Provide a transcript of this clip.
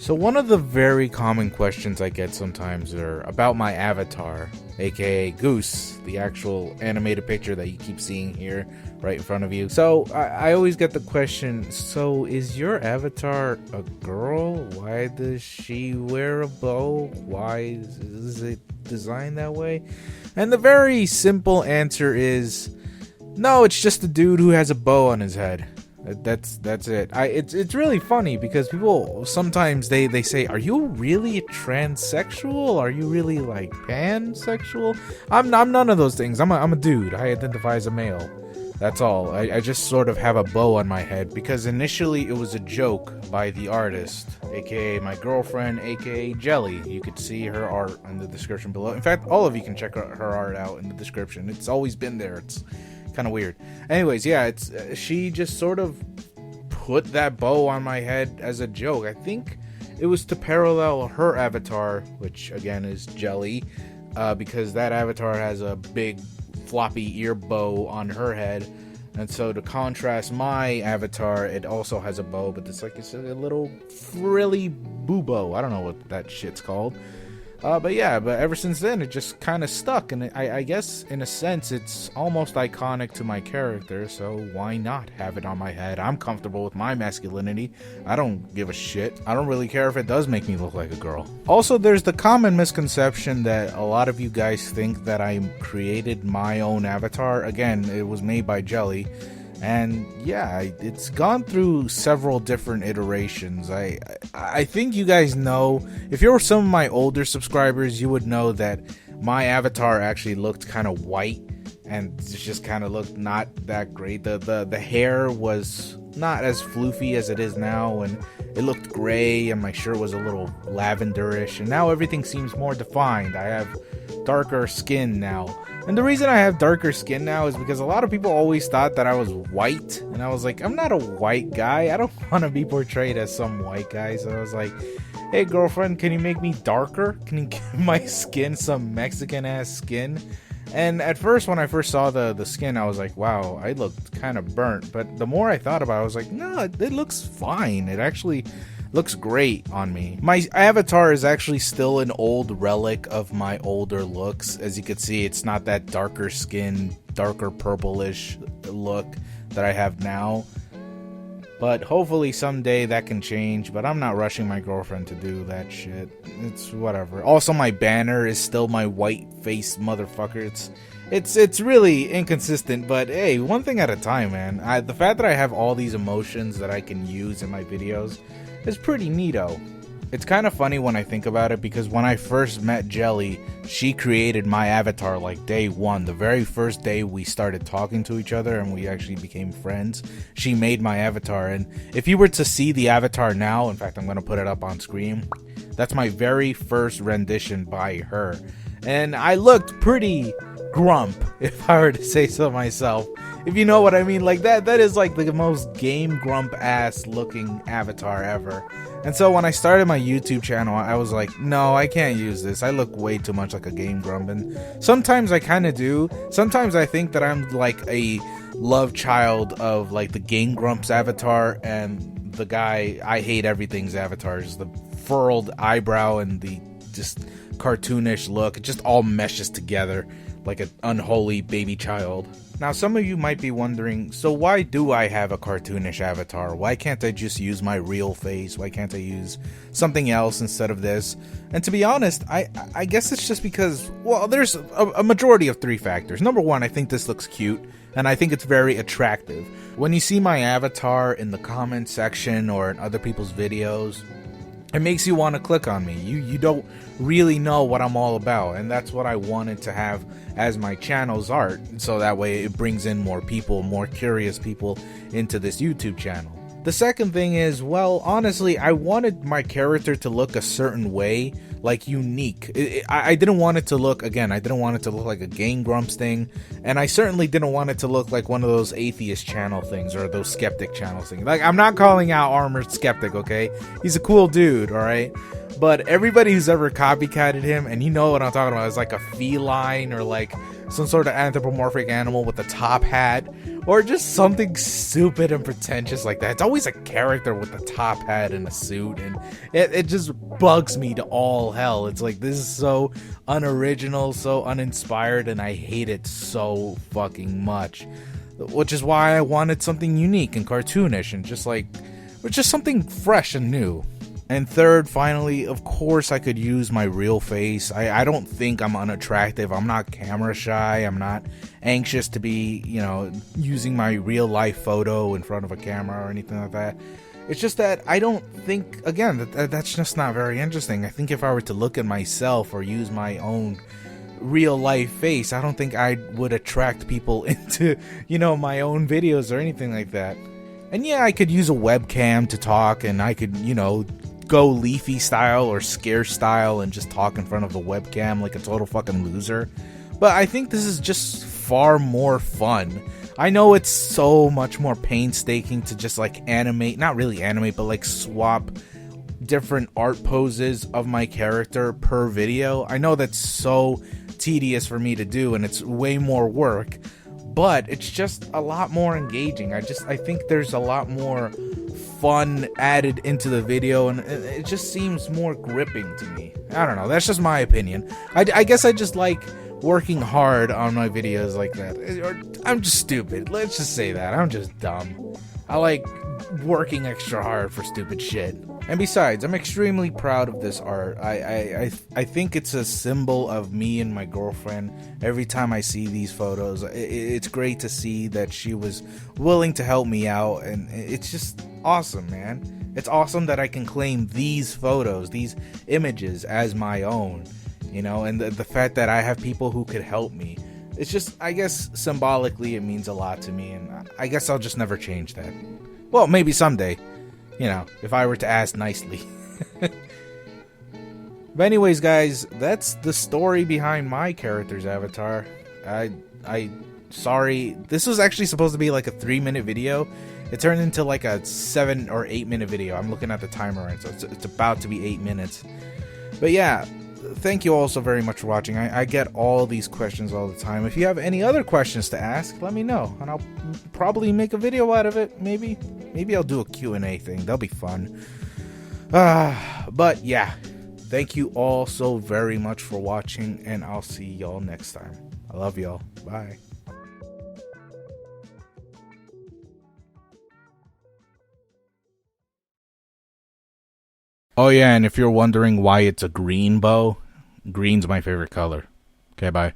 So one of the very common questions I get sometimes are about my avatar, aka Goose, the actual animated picture that you keep seeing here right in front of you. So I always get the question, so is your avatar a girl? Why does she wear a bow? Why is it designed that way? And the very simple answer is, no, it's just a dude who has a bow on his head. That's it. It's really funny because people sometimes they say, are you really transsexual? Are you really like pansexual? I'm none of those things. I'm a dude. I identify as a male. That's all. I just sort of have a bow on my head because initially it was a joke by the artist, aka my girlfriend, aka Jelly. You could see her art in the description below. In fact, all of you can check her art out in the description. It's always been there. It's kind of weird. Anyways, yeah, it's she just sort of put that bow on my head as a joke. I think it was to parallel her avatar, which again is Jelly, because that avatar has a big floppy ear bow on her head, and so to contrast my avatar, it also has a bow, but it's a little frilly boo bow. I don't know what that shit's called. But ever since then, it just kind of stuck, and I guess, in a sense, it's almost iconic to my character, so why not have it on my head? I'm comfortable with my masculinity. I don't give a shit. I don't really care if it does make me look like a girl. Also, there's the common misconception that a lot of you guys think that I created my own avatar. Again, it was made by Jelly. And yeah, it's gone through several different iterations. I think you guys know, if you're some of my older subscribers, you would know that my avatar actually looked kind of white and it just kind of looked not that great. The hair was not as floofy as it is now, and it looked gray, and my shirt was a little lavenderish, and now everything seems more defined. I have darker skin now. And the reason I have darker skin now is because a lot of people always thought that I was white, and I was like, I'm not a white guy. I don't want to be portrayed as some white guy. So I was like, hey girlfriend, can you make me darker? Can you give my skin some Mexican ass skin? And at first, when I first saw the skin, I was like, wow, I looked kind of burnt. But the more I thought about it, I was like, no, it looks fine. It actually looks great on me. My avatar is actually still an old relic of my older looks. As you can see, it's not that darker skin, darker purplish look that I have now. But hopefully someday that can change. But I'm not rushing my girlfriend to do that shit. It's whatever. Also, my banner is still my white face motherfucker. It's really inconsistent, but hey, one thing at a time, man. The fact that I have all these emotions that I can use in my videos is pretty neato. It's kind of funny when I think about it, because when I first met Jelly, she created my avatar like day one. The very first day we started talking to each other and we actually became friends, she made my avatar. And if you were to see the avatar now, in fact, I'm going to put it up on screen. That's my very first rendition by her. And I looked pretty grump, if I were to say so myself. If you know what I mean, like that is like the most game grump ass looking avatar ever. And so when I started my YouTube channel, I was like, no, I can't use this. I look way too much like a game grump. And sometimes I kind of do. Sometimes I think that I'm like a love child of like the Game Grumps avatar and the guy I Hate Everything's avatar. Just the furrowed eyebrow and the just cartoonish look. It just all meshes together like an unholy baby child. Now, some of you might be wondering, so why do I have a cartoonish avatar? Why can't I just use my real face? Why can't I use something else instead of this? And to be honest, I guess it's just because, well, there's a majority of three factors. Number one, I think this looks cute, and I think it's very attractive. When you see my avatar in the comment section or in other people's videos, it makes you want to click on me. You don't really know what I'm all about, and that's what I wanted to have as my channel's art, so that way it brings in more people, more curious people into this YouTube channel. The second thing is, well, honestly, I wanted my character to look a certain way, like unique. I didn't want it to look, again, I didn't want it to look like a Game Grumps thing, and I certainly didn't want it to look like one of those atheist channel things or those skeptic channel things. Like, I'm not calling out Armored Skeptic, okay? He's a cool dude, alright? But everybody who's ever copycatted him, and you know what I'm talking about, is like a feline or like some sort of anthropomorphic animal with a top hat, or just something stupid and pretentious like that. It's always a character with a top hat and a suit, and it just bugs me to all hell. It's like, this is so unoriginal, so uninspired, and I hate it so fucking much. Which is why I wanted something unique and cartoonish and just something fresh and new. And third, finally, of course I could use my real face. I don't think I'm unattractive. I'm not camera shy. I'm not anxious to be, using my real life photo in front of a camera or anything like that. It's just that I don't think, again, that's just not very interesting. I think if I were to look at myself or use my own real life face, I don't think I would attract people into, my own videos or anything like that. And yeah, I could use a webcam to talk, and I could, go Leafy style or Scare style and just talk in front of the webcam like a total fucking loser. But I think this is just far more fun. I know it's so much more painstaking to just animate, not really animate, but swap different art poses of my character per video. I know that's so tedious for me to do, and it's way more work, but it's just a lot more engaging. I think there's a lot more fun added into the video, and it just seems more gripping to me. I don't know, that's just my opinion. I guess I just like working hard on my videos like that. Or I'm just stupid, let's just say that. I'm just dumb. I like working extra hard for stupid shit. And besides, I'm extremely proud of this art. I think it's a symbol of me and my girlfriend. Every time I see these photos, it's great to see that she was willing to help me out, and it's just awesome, man. It's awesome that I can claim these photos, these images as my own, and the fact that I have people who could help me. It's just, I guess, symbolically it means a lot to me, and I guess I'll just never change that. Well, maybe someday. If I were to ask nicely. But anyways, guys, that's the story behind my character's avatar. Sorry, this was actually supposed to be like a 3-minute video. It turned into like a 7 or 8 minute video. I'm looking at the timer right, so it's about to be 8 minutes. But yeah, thank you all so very much for watching. I get all these questions all the time. If you have any other questions to ask, let me know, and I'll probably make a video out of it. Maybe I'll do a Q&A thing. That'll be fun. But yeah, thank you all so very much for watching, and I'll see y'all next time. I love y'all. Bye. Oh yeah, and if you're wondering why it's a green bow, green's my favorite color. Okay, bye.